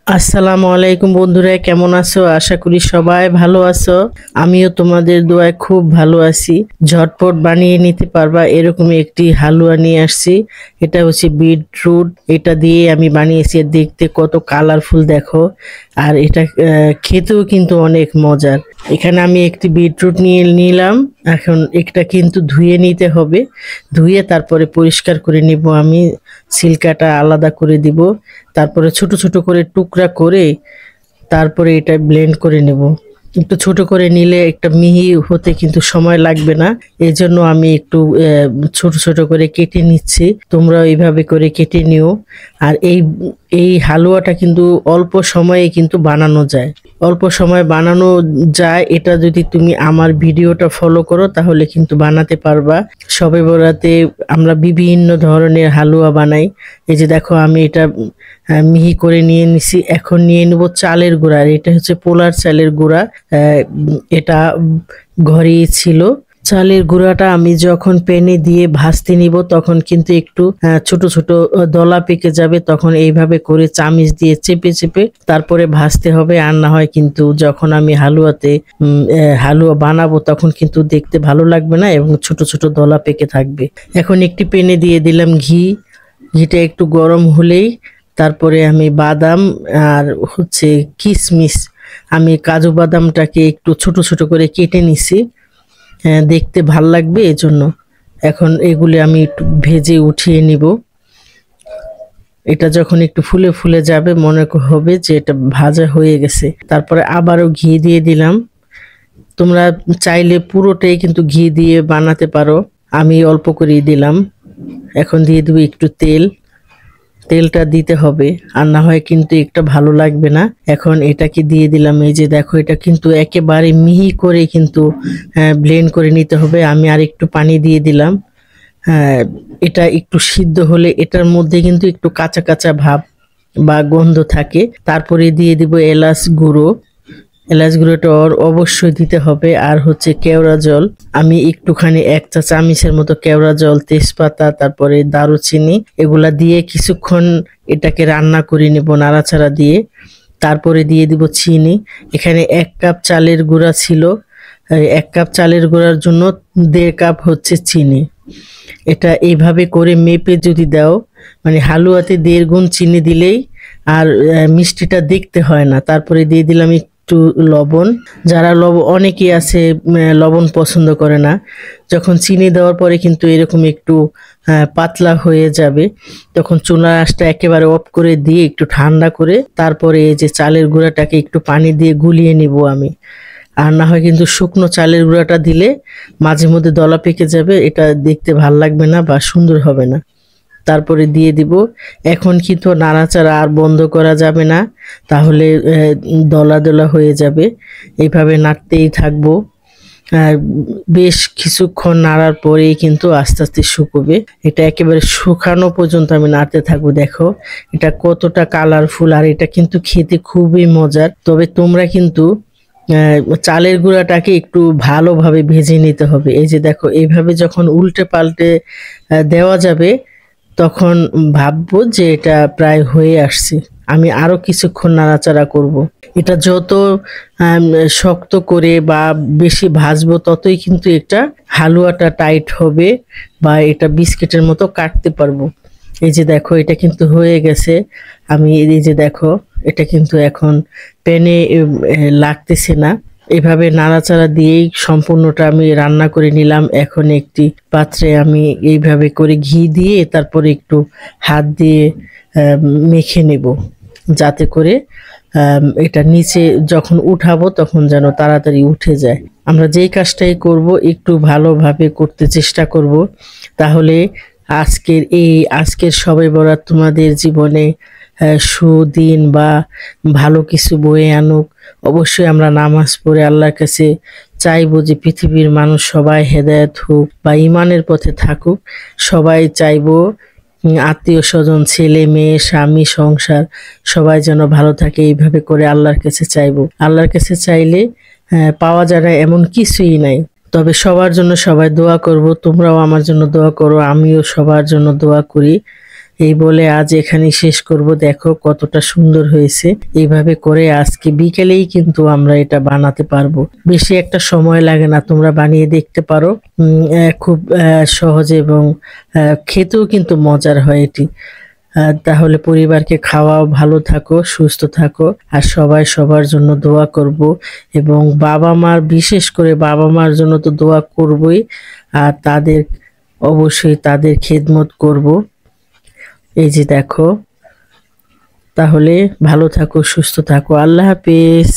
আসসালামু আলাইকুম বন্ধুরা, কেমন আছো? আশা করি সবাই ভালো আছো। আমিও তোমাদের দোয়ায় খুব ভালো আছি। ঝটপট বানিয়ে নিতে পারবা এরকমই একটি হালুয়া নিয়ে আসছি। এটা হচ্ছে বিটরুট, এটা দিয়ে আমি বানিয়েছি। দেখতে কত কালারফুল দেখো। আর এটা খেতেও কিন্তু অনেক মজার। এখানে আমি একটি বিটরুট নিয়ে নিলাম। এখন এটা কিন্তু ধুয়ে নিতে হবে। ধুয়ে তারপরে পরিষ্কার করে নিব আমি। ছিলকাটা আলাদা করে দিব। তারপরে ছোট ছোট করে টুকরা করে তারপরে এটা ব্লেন্ড করে নেব। একটু ছোট করে নিলে একটা মিহি হতে কিন্তু সময় লাগবে না। এজন্য আমি একটু ছোট ছোট করে কেটে নিচ্ছি। তোমরাও এইভাবে করে কেটে নিও। আর এই হালুয়াটা কিন্তু অল্প সময়ে কিন্তু বানানো যায়। অল্প সময় বানানো যায়, এটা যদি তুমি আমার ভিডিওটা ফলো করো তাহলে কিন্তু বানাতে পারবা। শবে বরাতে আমরা বিভিন্ন ধরনের হালুয়া বানাই। এই যে দেখো আমি এটা মিহি করে নিয়ে নিছি। এখন নিয়ে নেব চালের গুঁড়া। আর এটা হচ্ছে পোলার চালের গুঁড়া। এটা ঘরেই ছিল। চালের গুঁড়াটা আমি যখন প্যানে দিয়ে ভাজতে নিব তখন কিন্তু একটু ছোট ছোট দলা পেকে যাবে। তখন এইভাবে করে চামিচ দিয়ে চেপে চেপে তারপরে ভাজতে হবে। আর না হয় কিন্তু যখন আমি হালুয়া বানাবো তখন কিন্তু দেখতে ভালো লাগবে না এবং ছোট ছোট দলা পেকে থাকবে। এখন একটি প্যানে দিয়ে দিলাম ঘি। ঘিটা একটু গরম হলেই তারপরে আমি বাদাম আর হচ্ছে কিশমিশ, আমি কাজু বাদামটাকে একটু ছোট ছোট করে কেটে নিছি। দেখতে ভাল লাগবে এজন্য। এখন এগুলি আমি একটু ভেজে উঠিয়ে নিব। এটা যখন একটু ফুলে ফুলে যাবে মনে হবে যে এটা ভাজা হয়ে গেছে। তারপরে আবারও ঘি দিয়ে দিলাম। তোমরা চাইলে পুরোটাই কিন্তু ঘি দিয়ে বানাতে পারো। আমি অল্প করেই দিলাম। এখন দিয়ে দেবো একটু তেল। তেলটা দিতে হবে, আর না হয় কিন্তু একটা ভালো লাগবে না। এখন এটাকে দিয়ে দিলাম। এই যে দেখো, এটা কিন্তু একেবারে মিহি করে কিন্তু ব্লেন্ড করে নিতে হবে। আমি আর একটু পানি দিয়ে দিলাম। হ্যাঁ, এটা একটু সিদ্ধ হলে এটার মধ্যে কিন্তু একটু কাঁচা কাঁচা ভাব বা গন্ধ থাকে। তারপরে দিয়ে দিব এলাচ গুঁড়ো। এলাচ গুঁড়োটা অবশ্যই দিতে হবে। আর হচ্ছে কেওড়া জল, আমি একটুখানি 1 চা চামচের মতো কেওড়া জল, তেজপাতা, তারপরে দারুচিনি এগুলা দিয়ে কিছুক্ষণ এটাকে রান্না করে নেব নাড়াচাড়া দিয়ে। তারপরে দিয়ে দিব চিনি। এখানে 1 কাপ চালের গুঁড়া ছিল। 1 কাপ চালের গুঁড়ার জন্য 1.5 কাপ হচ্ছে চিনি। এটা এইভাবে করে মেপে যদি দাও, মানে হালুয়াতে 1.5 গুণ চিনি দিলেই আর মিষ্টিটা দেখতে হয় না। তারপরে দিয়ে দিলাম একটু লবণ। যারা অনেকেই আছে লবণ পছন্দ করে না। যখন চিনি দেওয়ার পরে কিন্তু এরকম একটু পাতলা হয়ে যাবে, তখন চুলার আঁচটা একেবারে অফ করে দিয়ে একটু ঠান্ডা করে তারপরে এই যে চালের গুঁড়াটাকে একটু পানি দিয়ে গুলিয়ে নিব আমি। আর না হয় কিন্তু শুকনো চালের গুঁড়াটা দিলে মাঝে মধ্যে দলা পেকে যাবে, এটা দেখতে ভাল লাগবে না বা সুন্দর হবে না। তারপরে দিয়ে দিব। এখন কিন্তু নাড়াচাড়া আর বন্ধ করা যাবে না, তাহলে দলা দলা হয়ে যাবে। এইভাবে নাড়তেই থাকবো। আর বেশ কিছুক্ষণ নাড়ার পরেই কিন্তু আস্তে আস্তে শুকোবে। এটা একেবারে শুকানো পর্যন্ত আমি নাড়তে থাকবো। দেখো এটা কতটা কালারফুল, আর এটা কিন্তু খেতে খুবই মজার। তবে তোমরা কিন্তু চালের গুঁড়াটাকে একটু ভালোভাবে ভেজে নিতে হবে। এই যে দেখো, এইভাবে যখন উল্টে পাল্টে দেওয়া যাবে তখন ভাববো যে এটা প্রায় হয়ে আসছে। আমি আরো কিছুক্ষণ নাড়াচাড়া করব। এটা যত আম, শক্ত করে বা বেশি ভাজবো ততই কিন্তু এটা হালুয়াটা টাইট হবে বা এটা বিস্কিটের মতো কাটতে পারবো। এই যে দেখো, এটা কিন্তু হয়ে গেছে। আমি এই যে দেখো, এটা কিন্তু এখন প্যানে লাগতেছে না। এভাবে নাড়াচাড়া দিয়েই সম্পূর্ণটা আমি রান্না করে নিলাম। এখন একটি পাত্রে আমি এইভাবে করে ঘি দিয়ে তারপরে একটু হাত দিয়ে আহ, মেখে নেব, যাতে করে এটা নিচে যখন উঠাবো তখন যেন তাড়াতাড়ি উঠে যায়। আমরা যেই কাজটাই করব একটু ভালোভাবে করতে চেষ্টা করব, তাহলে আজকের শবে বরাত তোমাদের জীবনে সুদিন বা ভালো কিছু বয়ে আনুক। অবশ্যই আমরা নামাজ পড়ে আল্লাহর কাছে চাইবো যে পৃথিবীর মানুষ সবাই হেদায়েত হোক বা ইমানের পথে থাকুক। সবাই চাইবো আত্মীয় স্বজন, ছেলে মেয়ে, স্বামী, সংসার সবাই যেন ভালো থাকে। এইভাবে করে আল্লাহর কাছে চাইবো। আল্লাহর কাছে চাইলে পাওয়া যায় না এমন কিছুই নাই। তবে সবার জন্য সবাই দোয়া করব। তোমরাও আমার জন্য দোয়া করো, আমিও সবার জন্য দোয়া করি। এই বলে আজ এখানে শেষ করব। দেখো কতটা সুন্দর হয়েছে। এইভাবে করে আজকে বিকেলেই কিন্তু আমরা এটা বানাতে পারবো। বেশি একটা সময় লাগে না, তোমরা বানিয়ে দেখতে পারো। খুব সহজে এবং খেতেও কিন্তু মজার হয় এটি। তাহলে পরিবারকে খাওয়াও, ভালো থাকো, সুস্থ থাকো, আর সবাই সবার জন্য দোয়া করব। এবং বাবা মার, বিশেষ করে বাবা মার জন্য তো দোয়া করবই, আর তাদের অবশ্যই তাদের খেদমত করব। এই যে দেখো, তাহলে ভালো থাকো, সুস্থ থাকো, আল্লাহ হাফেজ।